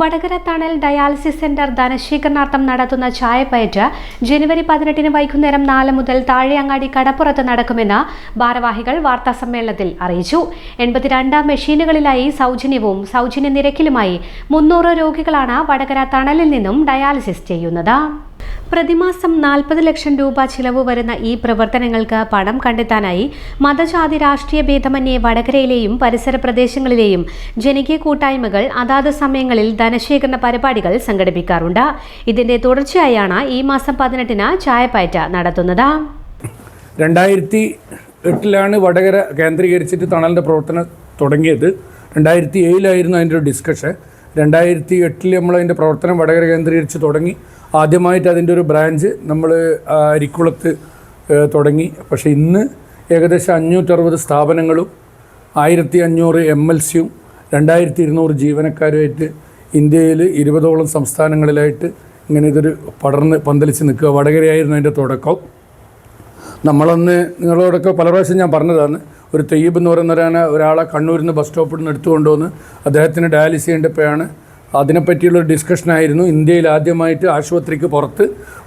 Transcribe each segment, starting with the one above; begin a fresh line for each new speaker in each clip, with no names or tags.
വടകര തണൽ dialysis centre ധനശേഖരണാർത്ഥം നടത്തുന്ന ചായപ്പയറ്റ് ജനുവരി 18 വൈകുന്നേരം 4 മുതൽ താഴെയങ്ങാടി കടപ്പുറത്ത് നടക്കുമെന്ന് ഭാരവാഹികൾ വാർത്താസമ്മേളനത്തിൽ അറിയിച്ചു. 82 മെഷീനുകളിലായി സൗജന്യ നിരക്കിലുമായി 300 രോഗികളാണ് വടകര തണലിൽ നിന്നും ഡയാലിസിസ് ചെയ്യുന്നത്. പ്രതിമാസം 40 ലക്ഷം രൂപ ചിലവ് വരുന്ന ഈ പ്രവർത്തനങ്ങൾക്ക് പണം കണ്ടെത്താനായി മതജാതി രാഷ്ട്രീയ ഭേദമന്യേ വടകരയിലെയും പരിസര പ്രദേശങ്ങളിലെയും ജനകീയ കൂട്ടായ്മകൾ അതാത് സമയങ്ങളിൽ ധനശേഖരണ പരിപാടികൾ സംഘടിപ്പിക്കാറുണ്ട്. ഇതിന്റെ തുടർച്ചയായാണ് ഈ മാസം 18-ന് ചായപ്പയറ്റ് നടത്തുന്നത്.
2008 വടകര കേന്ദ്രീകരിച്ചിട്ട് തണലിൻ്റെ പ്രവർത്തനം തുടങ്ങിയത്. 2007 അതിൻ്റെ ഒരു ഡിസ്കഷൻ. 2008 നമ്മൾ അതിൻ്റെ പ്രവർത്തനം വടകര കേന്ദ്രീകരിച്ച് തുടങ്ങി. ആദ്യമായിട്ട് അതിൻ്റെ ഒരു ബ്രാഞ്ച് നമ്മൾ അരിക്കുളത്ത് തുടങ്ങി. പക്ഷേ ഇന്ന് ഏകദേശം 560 സ്ഥാപനങ്ങളും 1500 MLCയും 2200 ജീവനക്കാരുമായിട്ട് ഇന്ത്യയിൽ 20ഓളം സംസ്ഥാനങ്ങളിലായിട്ട് ഇങ്ങനെ ഇതൊരു പന്തലിച്ച് നിൽക്കുക. വടകരയായിരുന്നു അതിൻ്റെ തുടക്കം. നമ്മളന്ന് നിങ്ങളോടൊക്കെ പല പ്രാവശ്യം ഞാൻ പറഞ്ഞതാണ്, ഒരു തെയ്യബ് എന്ന് പറയുന്ന ഒരാളെ കണ്ണൂരിൽ നിന്ന് ബസ് സ്റ്റോപ്പിൽ നിന്ന് എടുത്തുകൊണ്ടുവന്ന് അദ്ദേഹത്തിന് ഡയാലിസ് ചെയ്യേണ്ടപ്പോഴാണ് അതിനെപ്പറ്റിയുള്ളൊരു ഡിസ്കഷനായിരുന്നു. ഇന്ത്യയിൽ ആദ്യമായിട്ട് ആശുപത്രിക്ക് പുറത്ത്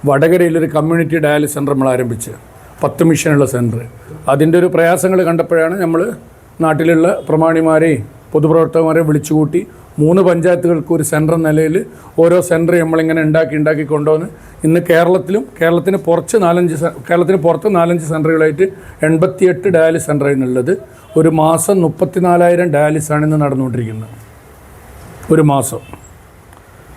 വടകരയിലൊരു കമ്മ്യൂണിറ്റി ഡയാലിസ് സെൻറ്റർ നമ്മൾ ആരംഭിച്ച് 10 മിഷനുള്ള സെൻറ്റർ. അതിൻ്റെ ഒരു പ്രയാസങ്ങൾ കണ്ടപ്പോഴാണ് നമ്മൾ നാട്ടിലുള്ള പ്രമാണിമാരെയും പൊതുപ്രവർത്തകന്മാരെയും വിളിച്ചുകൂട്ടി 3 പഞ്ചായത്തുകൾക്ക് ഒരു സെൻറ്റർ നിലയിൽ ഓരോ സെൻറ്റർ നമ്മളിങ്ങനെ ഉണ്ടാക്കി കൊണ്ടുവന്ന് ഇന്ന് കേരളത്തിന് പുറത്ത് 4-5 സെൻറ്ററുകളായിട്ട് 88 ഡയാലിസ് സെൻറ്ററാണുള്ളത്. ഒരു മാസം 34,000 ഡയാലിസാണ് ഇന്ന് നടന്നുകൊണ്ടിരിക്കുന്നത്. ഒരു മാസം.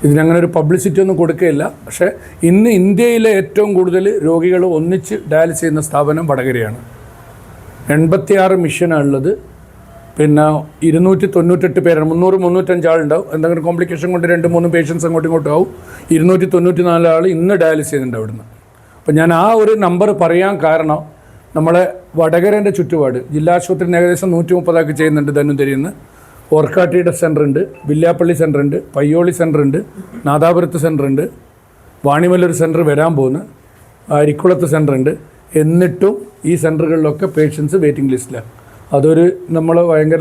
ഇതിനങ്ങനെ ഒരു പബ്ലിസിറ്റി ഒന്നും കൊടുക്കുകയില്ല. പക്ഷേ ഇന്ന് ഇന്ത്യയിലെ ഏറ്റവും കൂടുതൽ രോഗികൾ ഒന്നിച്ച് ഡയാലിസ് ചെയ്യുന്ന സ്ഥാപനം വടകരയാണ്. 86 മിഷനാണുള്ളത്. പിന്നെ 298 പേരാണ്. 300-305 ആളുണ്ടാവും. എന്തെങ്കിലും കോംപ്ലിക്കേഷൻ കൊണ്ട് 2-3 പേഷ്യൻസ് അങ്ങോട്ടും ഇങ്ങോട്ടും ആവും. 294 ആൾ ഇന്ന് ഡയാലിസ് ചെയ്യുന്നുണ്ട് അവിടുന്ന്. അപ്പോൾ ഞാൻ ആ ഒരു നമ്പർ പറയാൻ കാരണം നമ്മളെ വടകരൻ്റെ ചുറ്റുപാട് ജില്ലാ ആശുപത്രിയിൽ ഏകദേശം 130 ആൾക്ക് ചെയ്യുന്നുണ്ട്. ധനുന്തരിന്ന് ഓർക്കാട്ടിയുടെ സെൻ്ററുണ്ട്, വില്യാപ്പള്ളി സെൻ്ററുണ്ട്, പയ്യോളി സെൻ്ററുണ്ട്, നാദാപുരത്ത് സെൻ്ററുണ്ട്, വാണിമല്ലൊരു സെൻ്റർ വരാൻ പോകുന്നു, അരിക്കുളത്ത് സെൻ്ററുണ്ട്. എന്നിട്ടും ഈ സെൻ്ററുകളിലൊക്കെ പേഷ്യൻസ് വെയിറ്റിംഗ് ലിസ്റ്റിലാണ്. അതൊരു നമ്മൾ ഭയങ്കര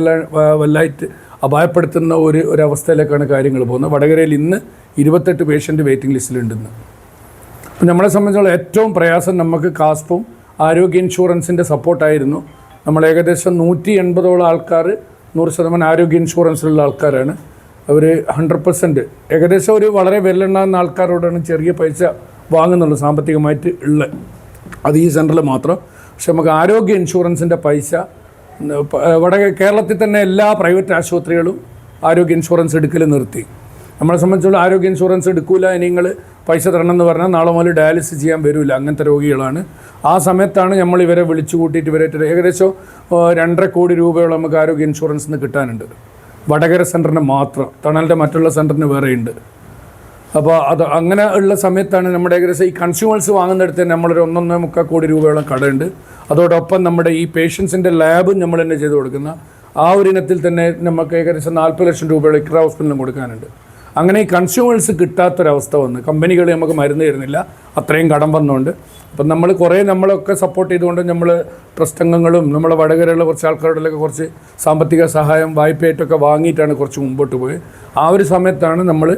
വല്ലായിട്ട് അപായപ്പെടുത്തുന്ന ഒരവസ്ഥയിലേക്കാണ് കാര്യങ്ങൾ പോകുന്നത്. വടകരയിൽ ഇന്ന് 28 പേഷ്യൻ്റ് വെയിറ്റിംഗ് ലിസ്റ്റിലുണ്ടെന്ന്. അപ്പം നമ്മളെ സംബന്ധിച്ചുള്ള ഏറ്റവും പ്രയാസം നമുക്ക് കാസ്പും ആരോഗ്യ ഇൻഷുറൻസിൻ്റെ സപ്പോർട്ടായിരുന്നു. നമ്മൾ ഏകദേശം 180ഓളം ആൾക്കാർ 100% ആരോഗ്യ ഇൻഷുറൻസിലുള്ള ആൾക്കാരാണ്. അവർ 100% ഏകദേശം ഒരു വളരെ വിരലുണ്ടാകുന്ന ആൾക്കാരോടാണ് ചെറിയ പൈസ വാങ്ങുന്നുള്ളൂ സാമ്പത്തികമായിട്ട് ഉള്ളത്. അത് ഈ സെൻറ്ററിൽ മാത്രം. പക്ഷെ നമുക്ക് ആരോഗ്യ ഇൻഷുറൻസിൻ്റെ പൈസ കേരളത്തിൽ തന്നെ എല്ലാ പ്രൈവറ്റ് ആശുപത്രികളും ആരോഗ്യ ഇൻഷുറൻസ് എടുക്കൽ നിർത്തി. നമ്മളെ സംബന്ധിച്ചുള്ള ആരോഗ്യ ഇൻഷുറൻസ് എടുക്കില്ല, ഇനി നിങ്ങൾ പൈസ തരണം എന്ന് പറഞ്ഞാൽ നാളെ മുതൽ ഡയാലിസിസ് ചെയ്യാൻ വരില്ല. അങ്ങനത്തെ രോഗികളാണ്. ആ സമയത്താണ് നമ്മൾ ഇവരെ വിളിച്ചു കൂട്ടിയിട്ട് ഏകദേശം 2.5 കോടി രൂപയോളം നമുക്ക് ആരോഗ്യ ഇൻഷുറൻസിൽ നിന്ന് കിട്ടാനുണ്ട്. വടകര സെൻറ്ററിന് മാത്രം. തണലിൻ്റെ മറ്റുള്ള സെൻറ്ററിന് വേറെയുണ്ട്. അപ്പോൾ അത് അങ്ങനെ ഉള്ള സമയത്താണ് നമ്മുടെ ഏകദേശം ഈ കൺസ്യൂമേഴ്സ് വാങ്ങുന്നിടത്ത് തന്നെ നമ്മളൊരു 1.25 കോടി രൂപയോളം കടമുണ്ട്. അതോടൊപ്പം നമ്മുടെ ഈ പേഷ്യൻസിൻ്റെ ലാബും നമ്മൾ തന്നെ ചെയ്ത് കൊടുക്കുന്ന ആ ഒരു ഇനത്തിൽ തന്നെ നമുക്ക് ഏകദേശം 40 ലക്ഷം രൂപയോളം ഇക്ര ഹോസ്പിറ്റലിനും കൊടുക്കാനുണ്ട്. അങ്ങനെ ഈ കൺസ്യൂമേഴ്സ് കിട്ടാത്തൊരവസ്ഥ വന്ന് കമ്പനികൾ നമുക്ക് മരുന്ന് തരുന്നില്ല, അത്രയും കടം വന്നുകൊണ്ട്. അപ്പം നമ്മളൊക്കെ സപ്പോർട്ട് ചെയ്തുകൊണ്ട് നമ്മൾ ട്രസ്റ്റ് അംഗങ്ങളും നമ്മളെ വടകരയുള്ള കുറച്ച് ആൾക്കാരോടൊക്കെ കുറച്ച് സാമ്പത്തിക സഹായം വായ്പയായിട്ടൊക്കെ വാങ്ങിയിട്ടാണ് കുറച്ച് മുമ്പോട്ട് പോയത്. ആ ഒരു സമയത്താണ് നമ്മൾ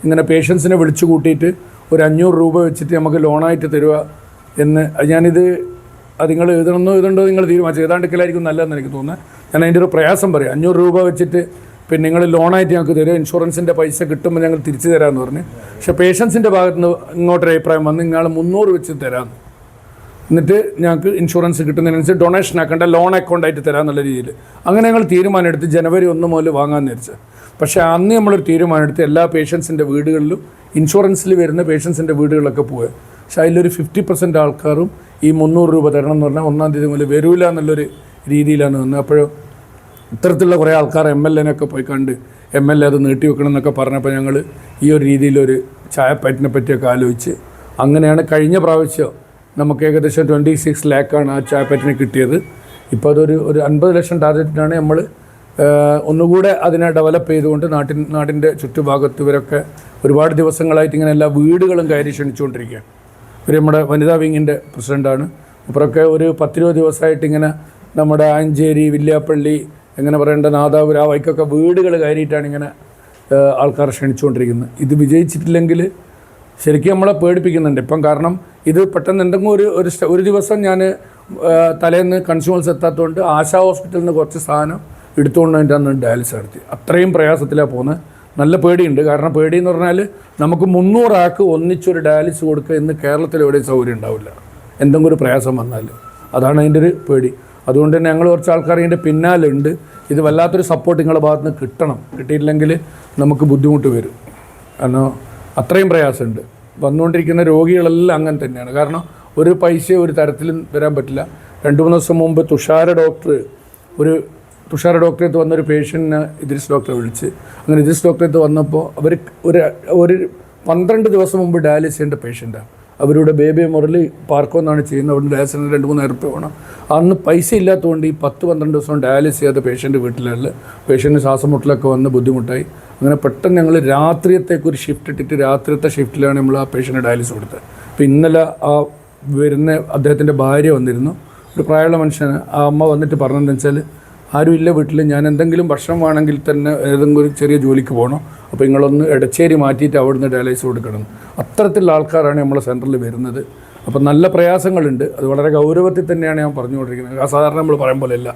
ഇങ്ങനെ പേഷ്യൻസിനെ വിളിച്ചു കൂട്ടിയിട്ട് ഒരു 500 രൂപ വെച്ചിട്ട് നമുക്ക് ലോണായിട്ട് തരിക എന്ന്. അത് നിങ്ങൾ എഴുതണ്ടോ നിങ്ങൾ തീരുമാനിച്ചു. ഏതാണ്ടിക്കലായിരിക്കും നല്ലതെന്ന് എനിക്ക് തോന്നുന്നത്. ഞാൻ അതിൻ്റെ ഒരു പ്രയാസം പറയാം. 500 രൂപ വെച്ചിട്ട് പിന്നെ നിങ്ങൾ ലോണായിട്ട് ഞങ്ങൾക്ക് തരും, ഇൻഷുറൻസിൻ്റെ പൈസ കിട്ടുമ്പോൾ ഞങ്ങൾ തിരിച്ചു തരാമെന്ന് പറഞ്ഞ്. പക്ഷേ പേഷ്യൻസിൻ്റെ ഭാഗത്ത് നിന്ന് ഇങ്ങോട്ടൊരു അഭിപ്രായം വന്ന് നിങ്ങൾ 300 വെച്ച് തരാമെന്ന്. എന്നിട്ട് ഞങ്ങൾക്ക് ഇൻഷുറൻസ് കിട്ടുന്നതിനനുസരിച്ച് ഡൊണേഷൻ ആക്കേണ്ട ലോൺ അക്കൗണ്ടായിട്ട് തരാമെന്നുള്ള രീതിയിൽ അങ്ങനെ ഞങ്ങൾ തീരുമാനമെടുത്ത് ജനുവരി 1 മുതൽ വാങ്ങാമെന്ന് വിചാരിച്ചത്. പക്ഷേ അന്ന് നമ്മളൊരു തീരുമാനമെടുത്ത് എല്ലാ പേഷ്യൻസിൻ്റെ വീടുകളിലും ഇൻഷുറൻസിൽ വരുന്ന പേഷ്യൻസിൻ്റെ വീടുകളിലൊക്കെ പോവുക. പക്ഷേ അതിലൊരു 50% ആൾക്കാരും ഈ 300 രൂപ തരണം എന്ന് പറഞ്ഞാൽ 1-ാം തീയതി മുതൽ വരില്ല എന്നുള്ളൊരു രീതിയിലാണ് വന്നത്. അപ്പോഴും ഇത്തരത്തിലുള്ള കുറേ ആൾക്കാർ MLA-നെയൊക്കെ പോയി കണ്ട് MLA അത് നീട്ടി വെക്കണം എന്നൊക്കെ പറഞ്ഞപ്പോൾ ഞങ്ങൾ ഈ ഒരു രീതിയിലൊരു ചായപ്പയറ്റിനെ പറ്റിയൊക്കെ ആലോചിച്ച് അങ്ങനെയാണ് കഴിഞ്ഞ പ്രാവശ്യം നമുക്ക് ഏകദേശം 26 ലാക്കാണ് ആ ചായപ്പയറ്റിന് കിട്ടിയത്. ഇപ്പോൾ അതൊരു 50 ലക്ഷം ടാർഗറ്റിനാണ് നമ്മൾ ഒന്നുകൂടെ അതിനെ ഡെവലപ്പ് ചെയ്തുകൊണ്ട് നാട്ടിൻ്റെ ചുറ്റുഭാഗത്ത് ഇവരൊക്കെ ഒരുപാട് ദിവസങ്ങളായിട്ട് ഇങ്ങനെ എല്ലാ വീടുകളും കയറി ക്ഷണിച്ചുകൊണ്ടിരിക്കുകയാണ്. ഇവർ നമ്മുടെ വനിതാ വിങ്ങിൻ്റെ പ്രസിഡൻ്റാണ്. അപ്പുറമൊക്കെ ഒരു 10-20 ദിവസമായിട്ട് ഇങ്ങനെ നമ്മുടെ ആഞ്ചേരി, വില്യാപ്പള്ളി, എങ്ങനെ പറയേണ്ട നാദാപുരം, ആ വൈക്കൊക്കെ വീടുകൾ കയറിയിട്ടാണ് ഇങ്ങനെ ആൾക്കാർ ക്ഷണിച്ചുകൊണ്ടിരിക്കുന്നത്. ഇത് വിജയിച്ചിട്ടില്ലെങ്കിൽ ശരിക്കും നമ്മളെ പേടിപ്പിക്കുന്നുണ്ട് ഇപ്പം. കാരണം ഇത് പെട്ടെന്ന് എന്തെങ്കിലും ഒരു ദിവസം ഞാൻ തലേന്ന് കൺസ്യൂമേഴ്സ് എത്താത്തതുകൊണ്ട് ആശാ ഹോസ്പിറ്റലിൽ നിന്ന് കുറച്ച് സാധനം എടുത്തുകൊണ്ട് അന്ന് ഡയാലിസിസ് നടത്തി. അത്രയും പ്രയാസത്തിലാണ് പോകുന്നത്. നല്ല പേടിയുണ്ട്. കാരണം പേടി എന്ന് പറഞ്ഞാൽ നമുക്ക് 300 ആൾക്ക് ഒന്നിച്ചൊരു ഡയാലിസിസ് കൊടുക്കുക ഇന്ന് കേരളത്തിൽ എവിടെയും സൗകര്യം ഉണ്ടാവില്ല, എന്തെങ്കിലും ഒരു പ്രയാസം വന്നാൽ. അതാണ് അതിൻ്റെ ഒരു പേടി. അതുകൊണ്ട് തന്നെ ഞങ്ങൾ കുറച്ച് ആൾക്കാർ ഇതിൻ്റെ പിന്നാലുണ്ട്. ഇത് വല്ലാത്തൊരു സപ്പോർട്ട് നിങ്ങളുടെ ഭാഗത്ത് നിന്ന് കിട്ടണം. കിട്ടിയിട്ടില്ലെങ്കിൽ നമുക്ക് ബുദ്ധിമുട്ട് വരും. കാരണം അത്രയും പ്രയാസമുണ്ട്. വന്നുകൊണ്ടിരിക്കുന്ന രോഗികളെല്ലാം അങ്ങനെ തന്നെയാണ്. കാരണം ഒരു പൈസ ഒരു തരത്തിലും വരാൻ പറ്റില്ല. 2-3 ദിവസം മുമ്പ് തുഷാര ഡോക്ടറെടുത്ത് വന്നൊരു പേഷ്യൻറ്റിനെ ഇദ്രിസ് ഡോക്ടറെ വിളിച്ച്, അങ്ങനെ ഇദ്രിസ് ഡോക്ടറെടുത്ത് വന്നപ്പോൾ അവർ ഒരു 12 ദിവസം മുമ്പ് ഡയാലിസിസ് ചെയ്യേണ്ട പേഷ്യൻ്റാണ്. അവരുടെ ബേബി മുരളി പാർക്കോ എന്നാണ് ചെയ്യുന്നത്. അവിടെ ഡയാലിസിന് 2-3 ഉറുപ്പിക വേണം. അന്ന് പൈസ ഇല്ലാത്തതുകൊണ്ട് ഈ 10-12 ദിവസം ഡയാലിസിസ് ചെയ്യാത്ത പേഷ്യൻ്റ് വീട്ടിലുള്ള പേഷ്യൻറ്റ് ശ്വാസം മുട്ടലൊക്കെ വന്ന് ബുദ്ധിമുട്ടായി. അങ്ങനെ പെട്ടെന്ന് ഞങ്ങൾ രാത്രിയത്തേക്ക് ഒരു ഷിഫ്റ്റ് ഇട്ടിട്ട് രാത്രിയത്തെ ഷിഫ്റ്റിലാണ് നമ്മൾ ആ പേഷ്യൻ്റ് ഡയാലിസിസ് കൊടുത്തത്. അപ്പോൾ ഇന്നലെ ആ വരുന്ന അദ്ദേഹത്തിൻ്റെ ഭാര്യ വന്നിരുന്നു, ഒരു പ്രായമുള്ള മനുഷ്യന്. ആ അമ്മ വന്നിട്ട് പറഞ്ഞതെന്ന് വെച്ചാൽ ആരും ഇല്ല വീട്ടിൽ, ഞാൻ എന്തെങ്കിലും ഭക്ഷണം വേണമെങ്കിൽ തന്നെ ഏതെങ്കിലും ഒരു ചെറിയ ജോലിക്ക് പോകണം, അപ്പോൾ നിങ്ങളൊന്ന് എടച്ചേരി മാറ്റിയിട്ട് അവിടുന്ന് ഡയാലിസിസ് കൊടുക്കണം. അത്തരത്തിലുള്ള ആൾക്കാരാണ് നമ്മളെ സെൻറ്ററിൽ വരുന്നത്. അപ്പോൾ നല്ല പ്രയാസങ്ങളുണ്ട്. അത് വളരെ ഗൗരവത്തിൽ തന്നെയാണ് ഞാൻ പറഞ്ഞുകൊണ്ടിരിക്കുന്നത്. സാധാരണ നമ്മൾ പറയും പോലെ അല്ല.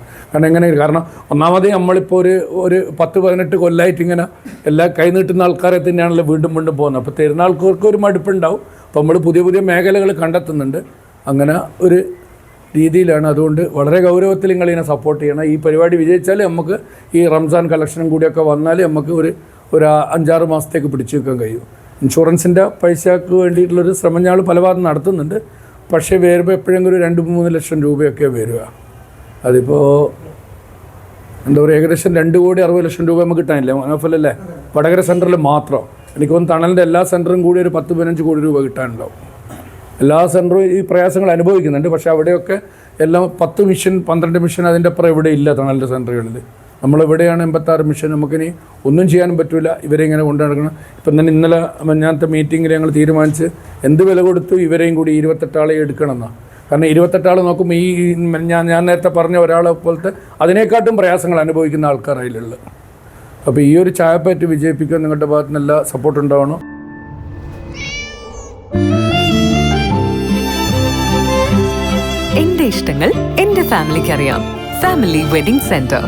കാരണം ഒന്നാമതേ നമ്മളിപ്പോൾ ഒരു 10-18 കൊല്ലമായിട്ട് ഇങ്ങനെ എല്ലാ കൈനീട്ടുന്ന ആൾക്കാരെ തന്നെയാണല്ലോ വീണ്ടും പോകുന്നത്. അപ്പോൾ തരുന്ന ആൾക്കാർക്ക് ഒരു മടുപ്പുണ്ടാവും. അപ്പോൾ നമ്മൾ പുതിയ മേഖലകൾ കണ്ടെത്തുന്നുണ്ട്. അങ്ങനെ ഒരു രീതിയിലാണ്. അതുകൊണ്ട് വളരെ ഗൗരവത്തിൽ നിങ്ങളിതിനെ സപ്പോർട്ട് ചെയ്യണം. ഈ പരിപാടി വിജയിച്ചാൽ നമുക്ക് ഈ റംസാൻ കളക്ഷനും കൂടിയൊക്കെ വന്നാൽ നമുക്ക് ഒരു 5-6 മാസത്തേക്ക് പിടിച്ചു വെക്കാൻ കഴിയും. ഇൻഷുറൻസിൻ്റെ പൈസക്ക് വേണ്ടിയിട്ടുള്ളൊരു ശ്രമം ഞങ്ങൾ പല ഭാഗത്തും നടത്തുന്നുണ്ട്. പക്ഷേ വരുമ്പോൾ എപ്പോഴെങ്കിലും ഒരു 2-3 ലക്ഷം രൂപയൊക്കെ വരിക. അതിപ്പോൾ എന്താ പറയുക, ഏകദേശം 2,60,00,000 രൂപ നമുക്ക് കിട്ടാനില്ല മനോഫലല്ലേ, വടകര സെൻറ്ററിൽ മാത്രം. എനിക്ക് തോന്നുന്നു തണലിൻ്റെ എല്ലാ സെൻറ്ററും കൂടി ഒരു 10-15 കോടി രൂപ കിട്ടാനുണ്ടാവും. എല്ലാ സെൻറ്ററും ഈ പ്രയാസങ്ങൾ അനുഭവിക്കുന്നുണ്ട്. പക്ഷേ അവിടെയൊക്കെ എല്ലാം 10 മിഷൻ 12 മിഷൻ അതിൻ്റെ അപ്പുറം ഇവിടെ ഇല്ല തണലിൻ്റെ സെൻറ്ററുകളിൽ. നമ്മളിവിടെയാണ് 86 മിഷൻ. നമുക്കിനി ഒന്നും ചെയ്യാനും പറ്റില്ല, ഇവരെ ഇങ്ങനെ കൊണ്ടു നടക്കണം. ഇപ്പം തന്നെ ഇന്നലെ ഞാനത്തെ മീറ്റിങ്ങിൽ ഞങ്ങൾ തീരുമാനിച്ച് എന്ത് വില കൊടുത്തു ഇവരെയും കൂടി 28 ആളെ എടുക്കണമെന്നാണ്. കാരണം 28 ആൾ നോക്കുമ്പോൾ ഈ ഞാൻ നേരത്തെ പറഞ്ഞ ഒരാളെ പോലത്തെ അതിനേക്കാട്ടും പ്രയാസങ്ങൾ അനുഭവിക്കുന്ന ആൾക്കാർ അതിലുള്ളത്. അപ്പോൾ ഈ ഒരു ചായപ്പറ്റ് വിജയിപ്പിക്കാൻ നിങ്ങളുടെ ഭാഗത്ത് നിന്ന് എല്ലാ സപ്പോർട്ട് ഉണ്ടാവണം.
എന്റെ ഇഷ്ടങ്ങൾ എന്റെ ഫാമിലിക്ക് അറിയാം. Family wedding centre.